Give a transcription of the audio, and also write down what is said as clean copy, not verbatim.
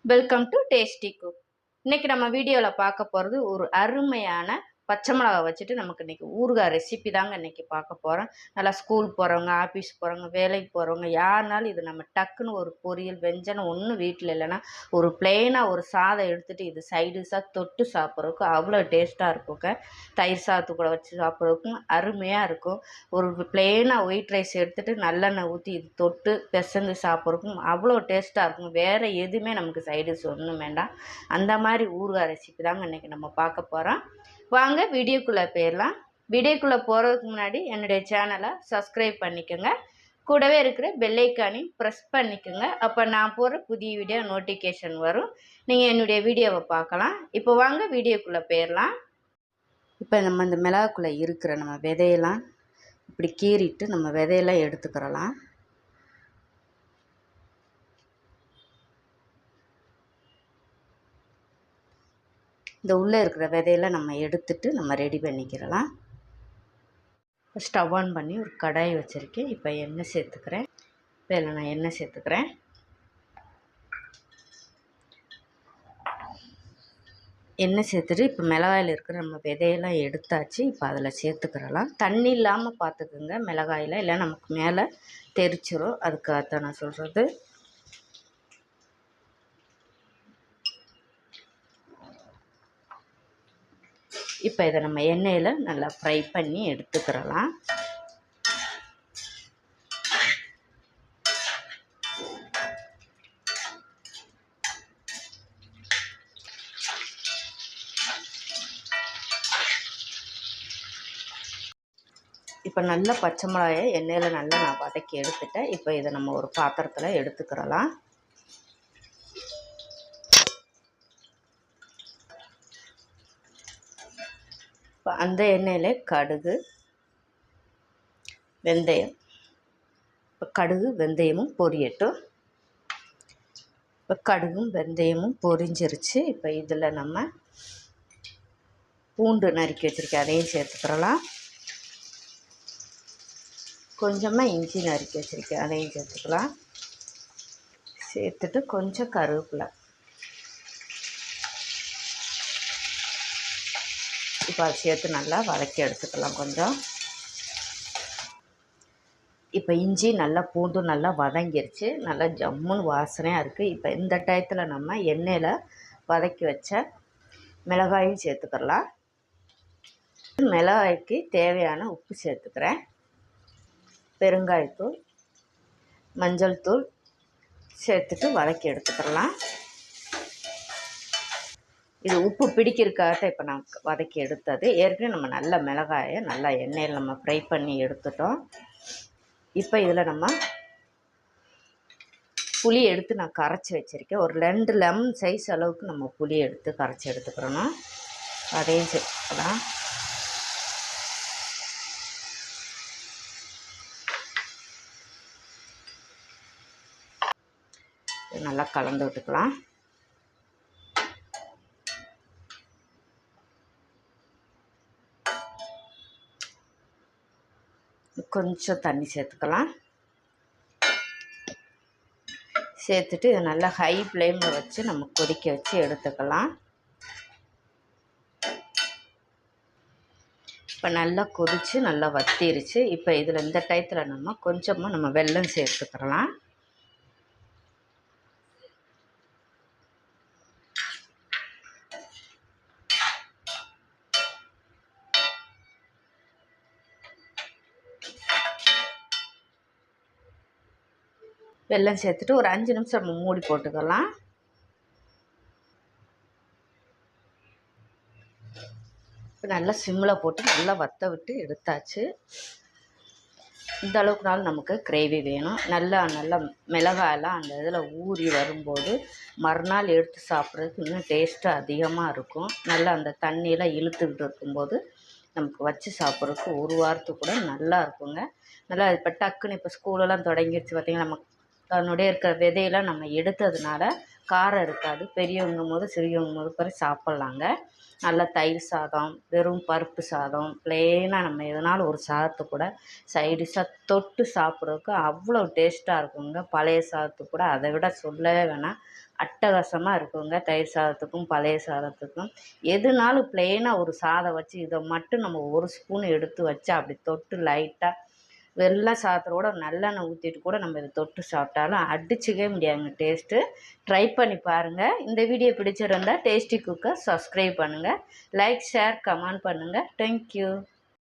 Welcome to tasty cook. இன்னைக்கு நம்ம வீடியோவில் பார்க்க போகிறது ஒரு அருமையான பச்சை மிளகா வச்சுட்டு நமக்கு இன்னைக்கு ஊறுகாய் ரெசிபி தாங்க இன்னைக்கு பார்க்க போகிறோம். நல்லா ஸ்கூல் போகிறவங்க, ஆஃபீஸ் போகிறவங்க, வேலைக்கு போகிறவங்க யாருனாலும் இது நம்ம டக்குன்னு ஒரு பொரியல் வெஞ்சனம் ஒன்றும் வீட்டில் இல்லைன்னா ஒரு பிளெயினாக ஒரு சாதம் எடுத்துகிட்டு இது சைடிஷாக தொட்டு சாப்பிட்றதுக்கு அவ்வளோ டேஸ்ட்டாக இருக்குங்க. தயிர் சாதத்து கூட வச்சு சாப்பிட்றதுக்கும் அருமையாக இருக்கும். ஒரு பிளெயினாக ஒயிட் ரைஸ் எடுத்துகிட்டு நல்லெண்ணெய் ஊற்றி இது தொட்டு பிசைஞ்சு சாப்பிட்றதுக்கும் அவ்வளோ டேஸ்ட்டாக இருக்கும். வேறு எதுவுமே நமக்கு சைடிஷ் ஒன்றும் வேண்டாம். அந்த மாதிரி ஊறுகாய் ரெசிபி தாங்க இன்றைக்கி நம்ம பார்க்க போகிறோம். வாங்க வீடியோக்குள்ளே போயிடலாம். வீடியோக்குள்ளே போகிறதுக்கு முன்னாடி என்னுடைய சேனலை சப்ஸ்கிரைப் பண்ணிக்கோங்க. கூடவே இருக்கிற பெல்லைக்கானையும் ப்ரெஸ் பண்ணிக்கோங்க. அப்போ நான் போகிற புதிய வீடியோ நோட்டிஃபிகேஷன் வரும். நீங்கள் என்னுடைய வீடியோவை பார்க்கலாம். இப்போ வாங்க வீடியோக்குள்ளே போயிடலாம். இப்போ நம்ம இந்த மிளகாக்குள்ளே இருக்கிற நம்ம விதையெல்லாம் இப்படி கீறிட்டு நம்ம விதையெல்லாம் எடுத்துக்கிறலாம். இந்த உள்ளே இருக்கிற விதையெல்லாம் நம்ம எடுத்துட்டு நம்ம ரெடி பண்ணிக்கிறலாம். ஸ்டவ் ஆன் பண்ணி ஒரு கடாய் வச்சுருக்கேன். இப்போ எண்ணெய் சேர்த்துக்கிறேன். இப்போ இதில் நான் எண்ணெய் சேர்த்துக்கிறேன். எண்ணெய் சேர்த்துட்டு இப்போ மிளகாயில் இருக்கிற நம்ம விதையெல்லாம் எடுத்தாச்சு. இப்போ அதில் சேர்த்துக்கிறலாம். தண்ணி இல்லாமல் பார்த்துக்குங்க மிளகாயில், இல்லை நமக்கு மேலே தெரிச்சிரும். அதுக்காகத்தான் நான் சொல்கிறது. இப்போ இதை நம்ம எண்ணெயில் நல்லா ஃப்ரை பண்ணி எடுத்துக்கிறலாம். இப்போ நல்ல பச்சை மிளகாயை எண்ணெயில் நல்லா நான் வதக்கி எடுத்துட்டேன். இப்போ இதை நம்ம ஒரு பாத்திரத்தில் எடுத்துக்கிறலாம். இப்போ அந்த எண்ணெயில் கடுகு, வெந்தயம், இப்போ கடுகு வெந்தயமும் பொரியட்டும். இப்போ கடுகும் வெந்தயமும் பொரிஞ்சிருச்சு. இப்போ இதில் நம்ம பூண்டு நறுக்கி வச்சுருக்கேன், அதையும் சேர்த்துக்கிறலாம். கொஞ்சமாக இஞ்சி நறுக்கி வச்சுருக்கேன், அதையும் சேர்த்துக்கலாம். சேர்த்துட்டு கொஞ்சம் கருவேப்பிலை. இப்போ அதை சேர்த்து நல்லா வதக்கி எடுத்துக்கலாம் கொஞ்சம். இப்போ இஞ்சி நல்லா பூண்டும் நல்லா வதங்கிருச்சு. நல்லா ஜம்முன்னு வாசனையாக இருக்குது. இப்போ இந்த டயத்தில் நம்ம எண்ணெயில் வதக்கி வச்ச மிளகாயும் சேர்த்துக்கலாம். மிளகாய்க்கு தேவையான உப்பு சேர்த்துக்கிறேன். பெருங்காயத்தூள், மஞ்சள் தூள் சேர்த்துட்டு வதக்கி எடுத்துக்கலாம். இது உப்பு பிடிக்கிறதுக்காக இப்போ நான் வதக்கி எடுத்தது. ஏற்கனவே நம்ம நல்ல மிளகாயை நல்லா எண்ணெயில் நம்ம ஃப்ரை பண்ணி எடுத்துட்டோம். இப்போ இதில் நம்ம புளி எடுத்து நான் கரைச்சி வச்சுருக்கேன். ஒரு 2 லெமன் சைஸ் அளவுக்கு நம்ம புளி எடுத்து கரைச்சி எடுத்துக்கிறணும். அதையும் சேர்த்துக்கலாம். நல்லா கலந்து விட்டுக்கலாம். கொஞ்சம் தண்ணி சேர்த்துக்கலாம். சேர்த்துட்டு இதை நல்லா ஹை ஃப்ளேமில் வச்சு நம்ம கொதிக்க வச்சு எடுத்துக்கலாம். இப்போ நல்லா கொதித்து நல்லா வத்திருச்சு. இப்போ இதில் இந்த டயத்தில் நம்ம கொஞ்சமாக நம்ம வெல்லம் சேர்த்துக்கலாம். வெல்லம் சேர்த்துட்டு ஒரு 5 நிமிஷம் நம்ம மூடி போட்டுக்கலாம். இப்போ நல்லா சிம்மில் போட்டு நல்லா வற்ற விட்டு எடுத்தாச்சு. இந்த அளவுக்குனாலும் நமக்கு கிரேவி வேணும். நல்லா மிளகாயெல்லாம் அந்த இதில் ஊறி வரும்போது மறுநாள் எடுத்து சாப்பிட்றதுக்கு இன்னும் டேஸ்ட்டு அதிகமாக இருக்கும். நல்லா அந்த தண்ணியெல்லாம் இழுத்துக்கிட்டு இருக்கும்போது நமக்கு வச்சு சாப்பிட்றதுக்கு ஒரு வாரத்துக்கு கூட நல்லா இருக்குங்க. நல்லா இப்போ டக்குன்னு இப்போ ஸ்கூலெல்லாம் தொடங்கிடுச்சு பார்த்திங்கன்னா, நம்ம அதனுடைய இருக்கிற விதையெல்லாம் நம்ம எடுத்ததுனால காரம் இருக்காது. பெரியவங்கும் போது சிறியவங்கும் போது கூட சாப்பிட்லாங்க. நல்லா தயிர் சாதம், வெறும் பருப்பு சாதம், ப்ளெயினாக நம்ம எதனாலும் ஒரு சாதத்தை கூட சைடிஷாக தொட்டு சாப்பிட்றதுக்கு அவ்வளோ டேஸ்ட்டாக இருக்குங்க. பழைய சாதத்துக்கு கூட அதை விட சொல்லவே வேணாம், அட்டகாசமாக இருக்குங்க. தயிர் சாதத்துக்கும் பழைய சாதத்துக்கும் எதுனாலும் ப்ளெயினாக ஒரு சாதம் வச்சு இதை மட்டும் நம்ம ஒரு ஸ்பூன் எடுத்து வச்சு அப்படி தொட்டு லைட்டாக வெள்ளை சாதத்தோட நல்லெண்ணெய் ஊற்றிட்டு கூட நம்ம இதை தொட்டு சாப்பிட்டாலும் அடிச்சுக்கவே முடியாதுங்க டேஸ்ட்டு. ட்ரை பண்ணி பாருங்கள். இந்த வீடியோ பிடிச்சிருந்தால் டேஸ்டி குக்கை சப்ஸ்கிரைப் பண்ணுங்கள். லைக், ஷேர், கமெண்ட் பண்ணுங்கள். தேங்க்யூ.